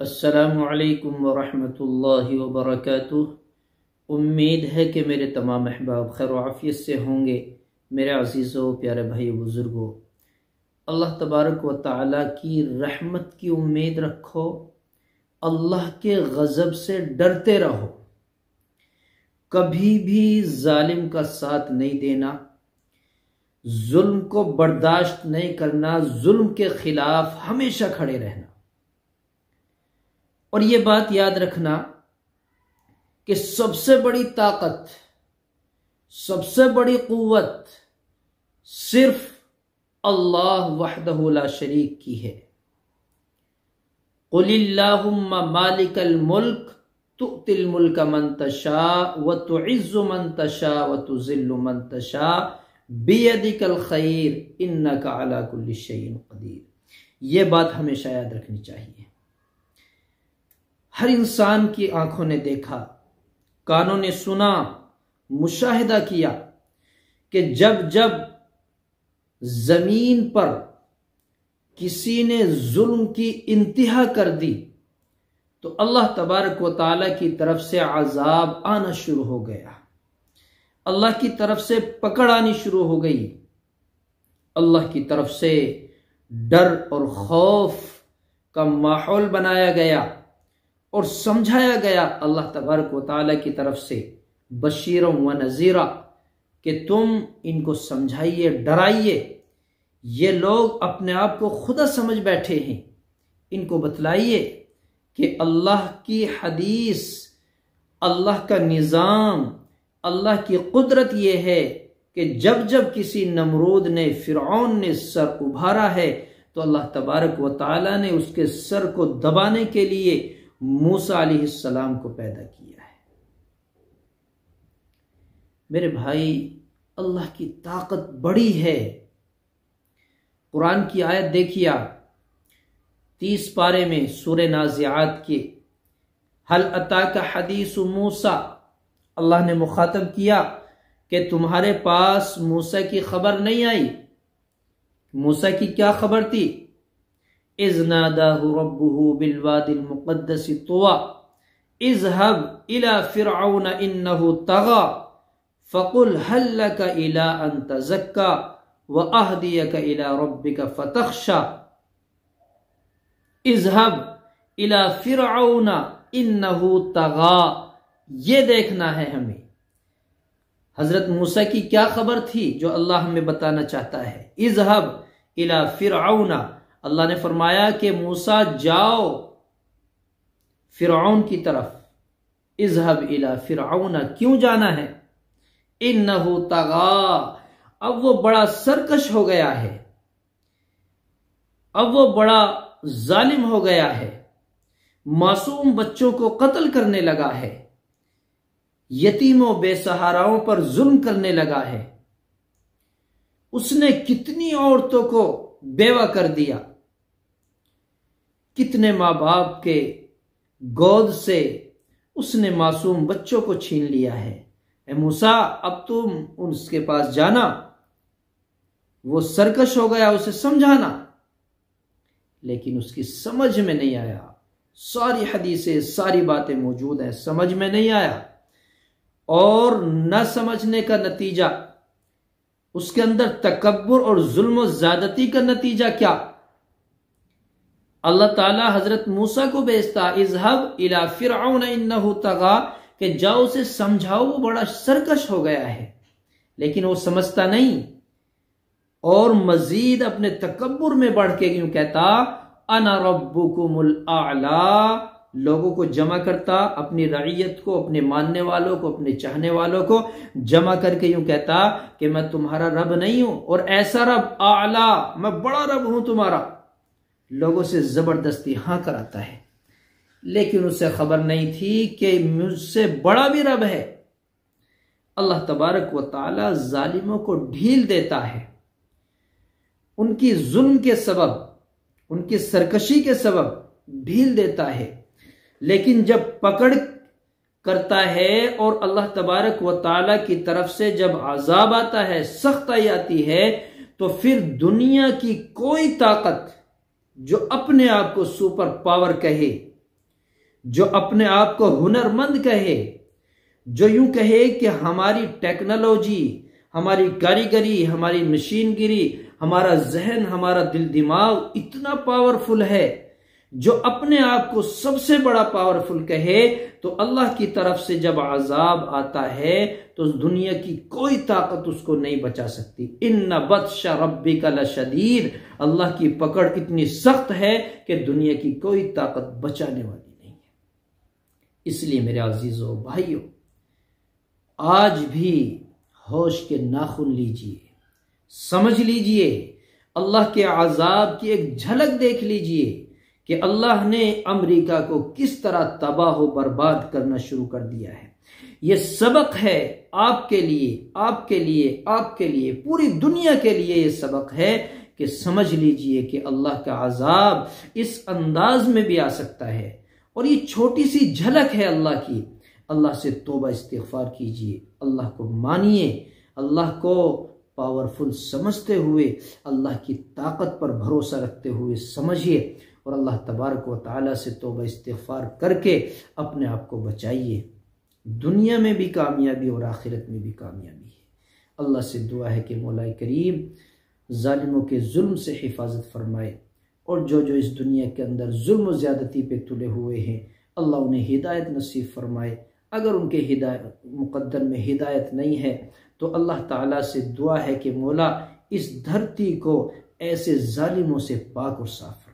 السلام علیکم ورحمۃ اللہ وبرکاتہ۔ امید ہے کہ میرے تمام احباب خیر و عافیت سے ہوں گے۔ میرے عزیزوں، پیارے بھائی بزرگوں، اللہ تبارک و تعالیٰ کی رحمت کی امید رکھو، اللہ کے غضب سے ڈرتے رہو، کبھی بھی ظالم کا ساتھ نہیں دینا، ظلم کو برداشت نہیں کرنا، ظلم کے خلاف ہمیشہ کھڑے رہنا۔ اور یہ بات یاد رکھنا کہ سب سے بڑی طاقت، سب سے بڑی قوت صرف اللہ وحدہ لا شریک کی ہے۔ قل اللہم مالک الملک تؤتی الملک من تشاء وتعز من تشاء وتذل من تشاء بیدک الخیر انک علی کل شیء قدیر۔ یہ بات ہمیشہ یاد رکھنی چاہیے۔ ہر انسان کی آنکھوں نے دیکھا، کانوں نے سنا، مشاہدہ کیا کہ جب جب زمین پر کسی نے ظلم کی انتہا کر دی تو اللہ تبارک و تعالیٰ کی طرف سے عذاب آنا شروع ہو گیا، اللہ کی طرف سے پکڑ آنی شروع ہو گئی، اللہ کی طرف سے ڈر اور خوف کا ماحول بنایا گیا اور سمجھایا گیا اللہ تبارک و تعالیٰ کی طرف سے بشیرا و نذیرا کہ تم ان کو سمجھائیے، ڈرائیے، یہ لوگ اپنے آپ کو خدا سمجھ بیٹھے ہیں، ان کو بتلائیے کہ اللہ کی حدیث، اللہ کا نظام، اللہ کی قدرت یہ ہے کہ جب جب کسی نمرود نے، فرعون نے سر ابھارا ہے تو اللہ تبارک و تعالیٰ نے اس کے سر کو دبانے کے لیے موسیٰ علیہ السلام کو پیدا کیا ہے۔ میرے بھائی، اللہ کی طاقت بڑی ہے۔ قرآن کی آیت دیکھیے آپ 30 پارے میں سورہ نازعات کے حل اتاک حدیث موسیٰ، اللہ نے مخاطب کیا کہ تمہارے پاس موسیٰ کی خبر نہیں آئی۔ موسیٰ کی کیا خبر تھی؟ اذ ناداہ ربہ بالواد المقدس طوى اذهب الى فرعون انه طغى فقل هل لك الى ان تزكى واهديك الى ربك فتخشى۔ اذهب الى فرعون انه طغى، یہ دیکھنا ہے ہمیں حضرت موسیٰ کی کیا خبر تھی جو اللہ ہمیں بتانا چاہتا ہے۔ اذهب الى فرعون، اللہ نے فرمایا کہ موسیٰ جاؤ فرعون کی طرف۔ اذهب الى فرعون، کیوں جانا ہے؟ انه طغى، اب وہ بڑا سرکش ہو گیا ہے، اب وہ بڑا ظالم ہو گیا ہے، معصوم بچوں کو قتل کرنے لگا ہے، یتیموں بے سہاراؤں پر ظلم کرنے لگا ہے، اس نے کتنی عورتوں کو بیوہ کر دیا، کتنے ماں باپ کے گود سے اس نے معصوم بچوں کو چھین لیا ہے۔ اے موسیٰ، اب تم اس کے پاس جانا، وہ سرکش ہو گیا، اسے سمجھانا، لیکن اس کی سمجھ میں نہیں آیا۔ ساری حدیثیں، ساری باتیں موجود ہیں، سمجھ میں نہیں آیا، اور نہ سمجھنے کا نتیجہ، اس کے اندر تکبر اور ظلم و زیادتی کا نتیجہ کیا؟ اللہ تعالیٰ حضرت موسیٰ کو بھیجتا اذهب الى فرعون انه طغى کہ جاؤ اسے سمجھاؤ، وہ بڑا سرکش ہو گیا ہے، لیکن وہ سمجھتا نہیں، اور مزید اپنے تکبر میں بڑھ کے یوں کہتا انا ربکم الاعلی، لوگوں کو جمع کرتا، اپنی رعیت کو، اپنے ماننے والوں کو، اپنے چاہنے والوں کو جمع کر کے یوں کہتا کہ میں تمہارا رب نہیں ہوں، اور ایسا رب اعلی، میں بڑا رب ہوں تمہارا، لوگوں سے زبردستی ہاں کراتا ہے، لیکن اسے خبر نہیں تھی کہ مجھ سے بڑا بھی رب ہے۔ اللہ تبارک و تعالی ظالموں کو ڈھیل دیتا ہے، ان کی ظلم کے سبب، ان کی سرکشی کے سبب ڈھیل دیتا ہے، لیکن جب پکڑ کرتا ہے اور اللہ تبارک و تعالی کی طرف سے جب عذاب آتا ہے، سختائی آتی ہے، تو پھر دنیا کی کوئی طاقت جو اپنے آپ کو سپر پاور کہے، جو اپنے آپ کو ہنرمند کہے، جو یوں کہے کہ ہماری ٹیکنالوجی، ہماری کاریگری، ہماری مشین گری، ہمارا ذہن، ہمارا دل دماغ اتنا پاورفل ہے، جو اپنے آپ کو سب سے بڑا پاورفل کہے، تو اللہ کی طرف سے جب عذاب آتا ہے تو اس دنیا کی کوئی طاقت اس کو نہیں بچا سکتی۔ ان بطش ربک لشدید، اللہ کی پکڑ اتنی سخت ہے کہ دنیا کی کوئی طاقت بچانے والی نہیں ہے۔ اس لیے میرے عزیزو بھائیو، آج بھی ہوش کے ناخن لیجئے، سمجھ لیجئے، اللہ کے عذاب کی ایک جھلک دیکھ لیجئے کہ اللہ نے امریکہ کو کس طرح تباہ و برباد کرنا شروع کر دیا ہے۔ یہ سبق ہے آپ کے لیے، آپ کے لیے، آپ کے لیے، پوری دنیا کے لیے یہ سبق ہے کہ سمجھ لیجئے کہ اللہ کا عذاب اس انداز میں بھی آ سکتا ہے، اور یہ چھوٹی سی جھلک ہے اللہ کی۔ اللہ سے توبہ استغفار کیجئے، اللہ کو مانیے، اللہ کو پاورفل سمجھتے ہوئے، اللہ کی طاقت پر بھروسہ رکھتے ہوئے سمجھیے، اور اللہ تبارک و تعالیٰ سے توبہ استغفار کر کے اپنے آپ کو بچائیے۔ دنیا میں بھی کامیابی اور آخرت میں بھی کامیابی ہے۔ اللہ سے دعا ہے کہ مولا کریم ظالموں کے ظلم سے حفاظت فرمائے، اور جو اس دنیا کے اندر ظلم و زیادتی پہ تلے ہوئے ہیں، اللہ انہیں ہدایت نصیب فرمائے۔ اگر ان کے مقدر میں ہدایت نہیں ہے تو اللہ تعالیٰ سے دعا ہے کہ مولا اس دھرتی کو ایسے ظالموں سے پاک اور صاف فرمائے۔